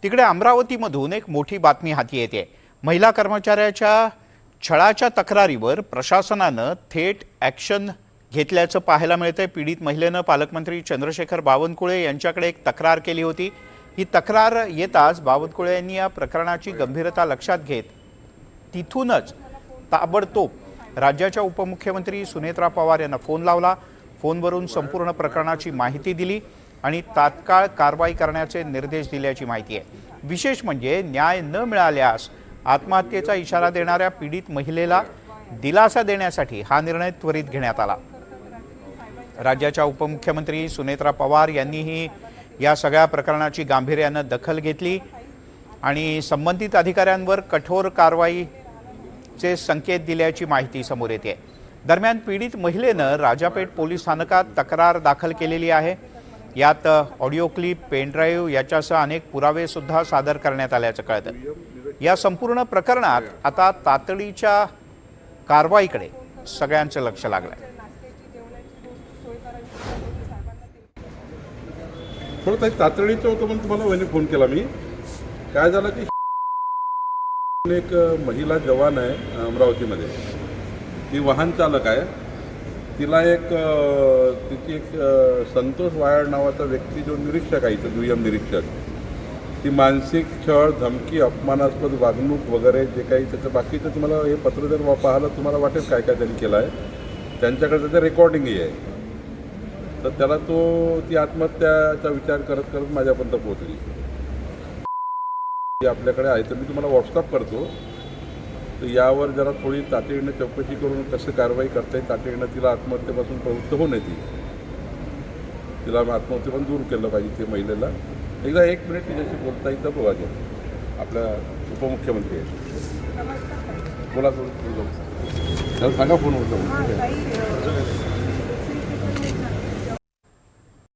तिकडे अमरावतीमधून एक मोठी बातमी हाती येते। महिला कर्मचाऱ्याच्या छळाच्या तक्रारीवर प्रशासनानं थेट ॲक्शन घेतल्याचं पाहायला मिळतंय। पीडित महिलेनं पालकमंत्री चंद्रशेखर बावनकुळे यांच्याकडे एक तक्रार केली होती। ही तक्रार येताच बावनकुळे यांनी या प्रकरणाची गंभीरता लक्षात घेत तिथूनच ताबडतोब राज्याच्या उपमुख्यमंत्री सुनेत्रा पवार यांना फोन लावला। फोनवरून संपूर्ण प्रकरणाची माहिती दिली आणि तात्काळ कारवाई करण्याचे निर्देश दिल्याची माहिती आहे। विशेष म्हणजे न्याय न मिळाल्यास आत्महत्येचा इशारा देणाऱ्या पीडित महिलेला दिलासा देण्यासाठी हा निर्णय त्वरित घेण्यात आला। राज्याच्या उपमुख्यमंत्री सुनेत्रा पवार यांनीही या सगळ्या प्रकरणाची गांभीर्यानं दखल घेतली आणि संबंधित अधिकाऱ्यांवर कठोर कारवाईचे संकेत दिल्याची माहिती समोर येते। दरम्यान पीडित महिलेनं राजापेठ पोलीस स्थानकात तक्रार दाखल केलेली आहे। यात ऑडिओ क्लिप, पेनड्राईव्ह याच्यासह अनेक पुरावे सुद्धा सादर करण्यात आल्याचं कळतं। या संपूर्ण प्रकरणात आता तातडीच्या कारवाईकडे सगळ्यांचं लक्ष लागलंय। थोडं काही तातडीचं होतं म्हणून तुम्हाला वहिनी फोन केला मी। काय झालं की एक महिला जवान आहे अमरावतीमध्ये, ती वाहन चालक आहे। तिला तिची एक संतोष वायाळ नावाचा व्यक्ती जो निरीक्षक आहे, इथं दुय्यम निरीक्षक, ती मानसिक छळ, धमकी, अपमानास्पद वागणूक वगैरे जे काही त्याचं बाकीचं तुम्हाला हे पत्र जर पाहिलं तुम्हाला वाटेल काय काय त्यांनी केलं आहे। त्यांच्याकडे त्याचं रेकॉर्डिंगही आहे। तर त्याला ती आत्महत्याचा विचार करत करत माझ्यापर्यंत पोहोचली। ती आपल्याकडे आहे तर मी तुम्हाला व्हॉट्सअप करतो। तर यावर जरा थोडी तातडीनं चौकशी करून कसं कारवाई करता येईल, तातडीनं तिला आत्महत्येपासून प्रवृत्त होऊन येते, तिला आत्महत्येपासून दूर केलं पाहिजे। ती महिलेला एकदा 1 मिनिट तिच्याशी बोलता येईल तर बघा। आपल्या उपमुख्यमंत्री आहेत, बोला, त्याला सांगा फोन होतो।